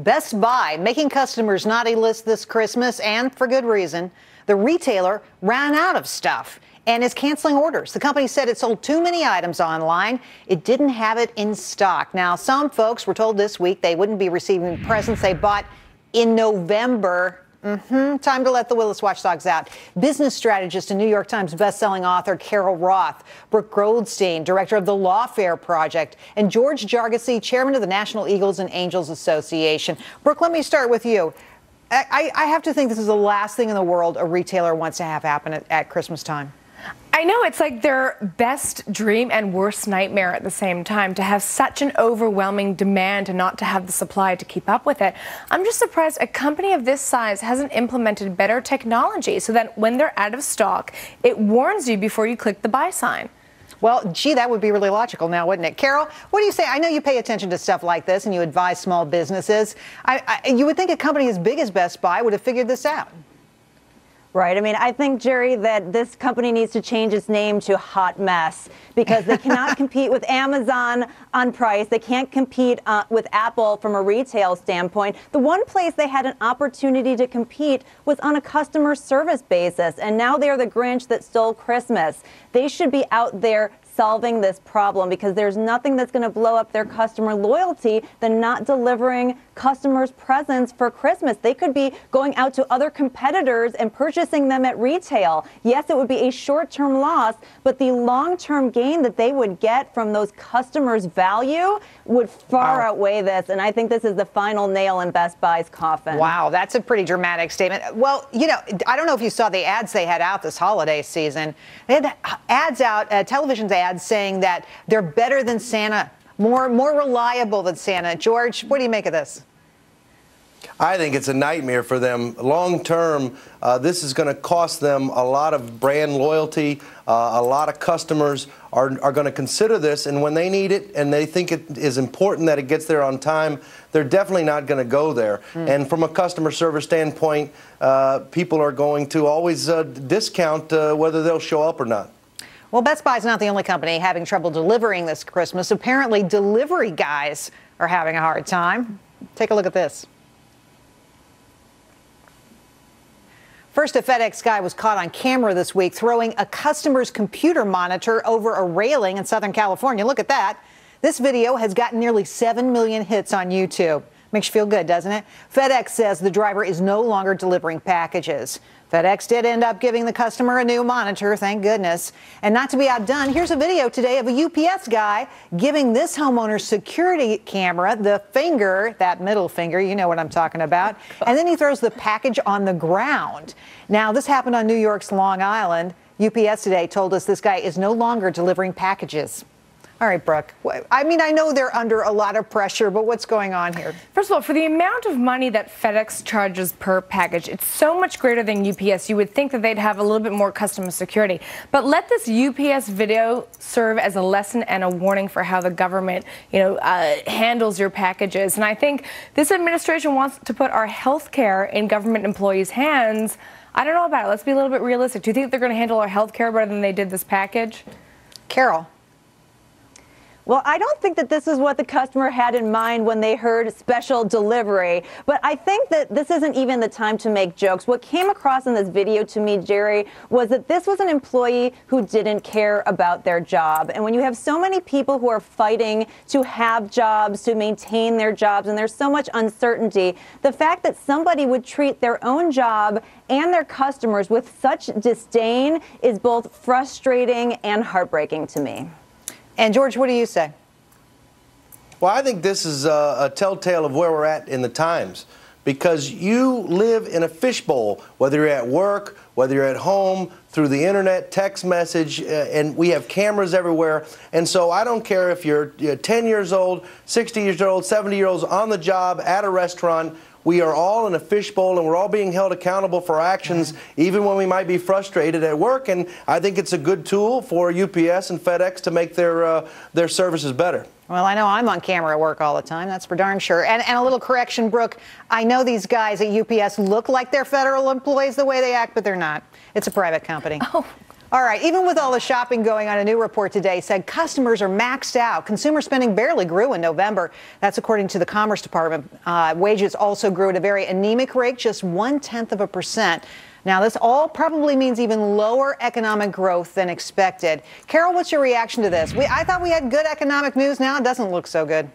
Best Buy making customers naughty list this Christmas, and for good reason. The retailer ran out of stuff and is canceling orders. The company said it sold too many items online. It didn't have it in stock. Now, some folks were told this week they wouldn't be receiving presents they bought in November. Time to let the Willis watchdogs out. Business strategist and New York Times bestselling author Carol Roth, Brooke Goldstein, director of the Lawfare Project, and George Jargosy, chairman of the National Eagles and Angels Association. Brooke, let me start with you. I have to think this is the last thing in the world a retailer wants to have happen at Christmas time. I know, it's like their best dream and worst nightmare at the same time, to have such an overwhelming demand and not to have the supply to keep up with it. I'm just surprised a company of this size hasn't implemented better technology so that when they're out of stock, it warns you before you click the buy sign. Well, gee, that would be really logical now, wouldn't it? Carol, what do you say? I know you pay attention to stuff like this and you advise small businesses. You would think a company as big as Best Buy would have figured this out. Right. I mean, I think, Jerry, that this company needs to change its name to Hot Mess because they cannot compete with Amazon on price. They can't compete with Apple from a retail standpoint. The one place they had an opportunity to compete was on a customer service basis, and now they're the Grinch that stole Christmas. They should be out there solving this problem because there's nothing that's going to blow up their customer loyalty than not delivering customers presents for Christmas. They could be going out to other competitors and purchasing them at retail. Yes, it would be a short-term loss, but the long-term gain that they would get from those customers' value would far outweigh this. And I think this is the final nail in Best Buy's coffin. Wow, that's a pretty dramatic statement. Well, you know, I don't know if you saw the ads they had out this holiday season. They had ads out, television ads saying that they're better than Santa, more reliable than Santa. George, what do you make of this? I think it's a nightmare for them. Long term, this is going to cost them a lot of brand loyalty. A lot of customers are going to consider this, and when they need it and they think it is important that it gets there on time, they're definitely not going to go there. And from a customer service standpoint, people are going to always discount whether they'll show up or not. Well, Best Buy's not the only company having trouble delivering this Christmas. Apparently, delivery guys are having a hard time. Take a look at this. First, a FedEx guy was caught on camera this week throwing a customer's computer monitor over a railing in Southern California. Look at that. This video has gotten nearly 7 million hits on YouTube. Makes you feel good, doesn't it? FedEx says the driver is no longer delivering packages. FedEx did end up giving the customer a new monitor, thank goodness. And not to be outdone, here's a video today of a UPS guy giving this homeowner's security camera the finger, that middle finger, you know what I'm talking about, and then he throws the package on the ground. Now, this happened on New York's Long Island. UPS today told us this guy is no longer delivering packages. All right, Brooke. I mean, I know they're under a lot of pressure, but what's going on here? First of all, for the amount of money that FedEx charges per package, it's so much greater than UPS. You would think that they'd have a little bit more customer security. But let this UPS video serve as a lesson and a warning for how the government, handles your packages. And I think this administration wants to put our health care in government employees' hands. I don't know about it. Let's be a little bit realistic. Do you think they're going to handle our health care better than they did this package? Carol. Well, I don't think that this is what the customer had in mind when they heard special delivery, but I think that this isn't even the time to make jokes. What came across in this video to me, Jerry, was that this was an employee who didn't care about their job. And when you have so many people who are fighting to have jobs, to maintain their jobs, and there's so much uncertainty, the fact that somebody would treat their own job and their customers with such disdain is both frustrating and heartbreaking to me. And George, what do you say? Well, I think this is a telltale of where we're at in the times, because you live in a fishbowl, whether you're at work, whether you're at home, through the internet, text message, and we have cameras everywhere. And so I don't care if you're 10 years old, 60 years old, 70 years old, on the job, at a restaurant. We are all in a fishbowl, and we're all being held accountable for our actions, even when we might be frustrated at work. And I think it's a good tool for UPS and FedEx to make their services better. Well, I know I'm on camera at work all the time. That's for darn sure. And a little correction, Brooke. I know these guys at UPS look like they're federal employees the way they act, but they're not. It's a private company. Oh. All right, even with all the shopping going on, a new report today said customers are maxed out. Consumer spending barely grew in November. That's according to the Commerce Department. Wages also grew at a very anemic rate, just 0.1%. Now, this all probably means even lower economic growth than expected. Carol, what's your reaction to this? I thought we had good economic news. Now it doesn't look so good.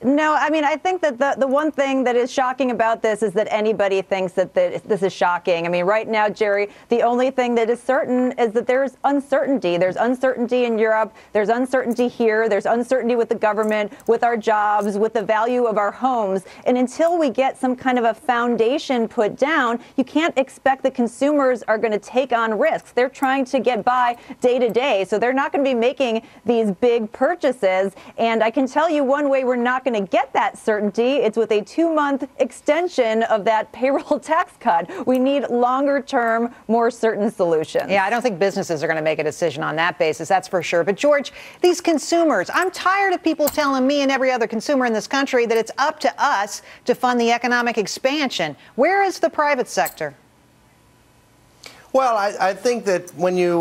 No, I mean, I think that the one thing that is shocking about this is that anybody thinks that this is shocking. I mean, right now, Jerry, the only thing that is certain is that there's uncertainty. There's uncertainty in Europe. There's uncertainty here. There's uncertainty with the government, with our jobs, with the value of our homes. And until we get some kind of a foundation put down, you can't expect the consumers are going to take on risks. They're trying to get by day to day. So they're not going to be making these big purchases. And I can tell you one way we're not going to get that certainty. It's with a 2-month extension of that payroll tax cut. We need longer term, more certain solutions. Yeah, I don't think businesses are going to make a decision on that basis, that's for sure. But George, these consumers, I'm tired of people telling me and every other consumer in this country that it's up to us to fund the economic expansion. Where is the private sector? Well, I think that when you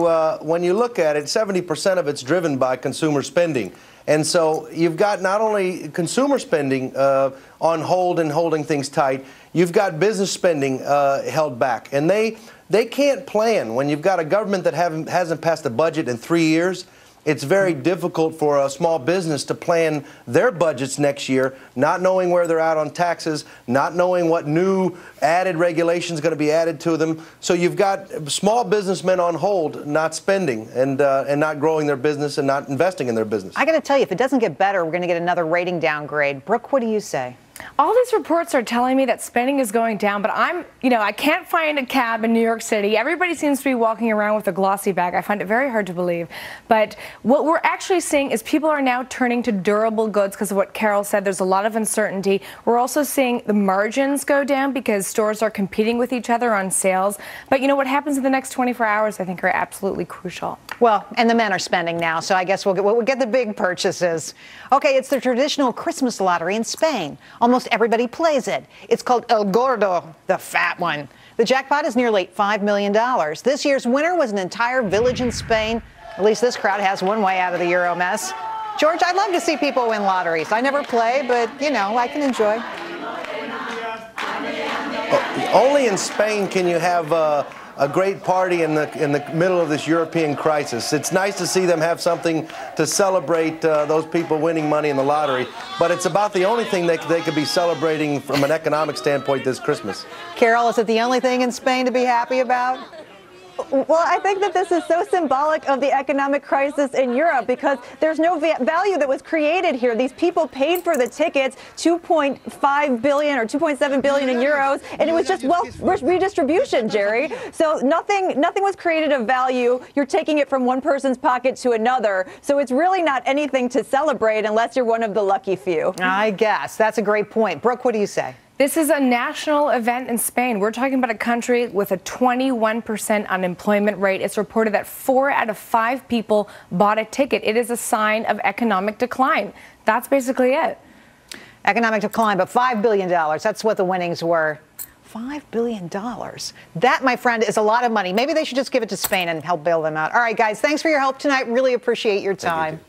look at it, 70% of it's driven by consumer spending. And so you've got not only consumer spending on hold and holding things tight, you've got business spending held back. And they can't plan. When you've got a government that hasn't passed a budget in 3 years, it's very difficult for a small business to plan their budgets next year, not knowing where they're at on taxes, not knowing what new added regulation is going to be added to them. So you've got small businessmen on hold, not spending and not growing their business and not investing in their business. I got to tell you, if it doesn't get better, we're going to get another rating downgrade. Brooke, what do you say? All these reports are telling me that spending is going down, but I can't find a cab in New York City. Everybody seems to be walking around with a glossy bag. I find it very hard to believe. But what we're actually seeing is people are now turning to durable goods because of what Carol said. There's a lot of uncertainty. We're also seeing the margins go down because stores are competing with each other on sales. But what happens in the next 24 hours, I think, are absolutely crucial. Well, and the men are spending now, so I guess we'll get the big purchases. Okay, it's the traditional Christmas lottery in Spain. Almost everybody plays it. It's called El Gordo, the fat one. The jackpot is nearly $5 million. This year's winner was an entire village in Spain. At least this crowd has one way out of the Euro mess. George, I'd love to see people win lotteries. I never play, but, I can enjoy. Only in Spain can you have a great party in the middle of this European crisis. It's nice to see them have something to celebrate those people winning money in the lottery, but it's about the only thing they could be celebrating from an economic standpoint this Christmas. Carol, is it the only thing in Spain to be happy about? Well, I think that this is so symbolic of the economic crisis in Europe because there's no value that was created here. These people paid for the tickets, 2.5 billion or 2.7 billion in euros, and it was just wealth redistribution, Jerry. So nothing was created of value. You're taking it from one person's pocket to another. So it's really not anything to celebrate unless you're one of the lucky few. I guess. That's a great point. Brooke, what do you say? This is a national event in Spain. We're talking about a country with a 21% unemployment rate. It's reported that 4 out of 5 people bought a ticket. It is a sign of economic decline. That's basically it. Economic decline, but $5 billion. That's what the winnings were. $5 billion. That, my friend, is a lot of money. Maybe they should just give it to Spain and help bail them out. All right, guys, thanks for your help tonight. Really appreciate your time.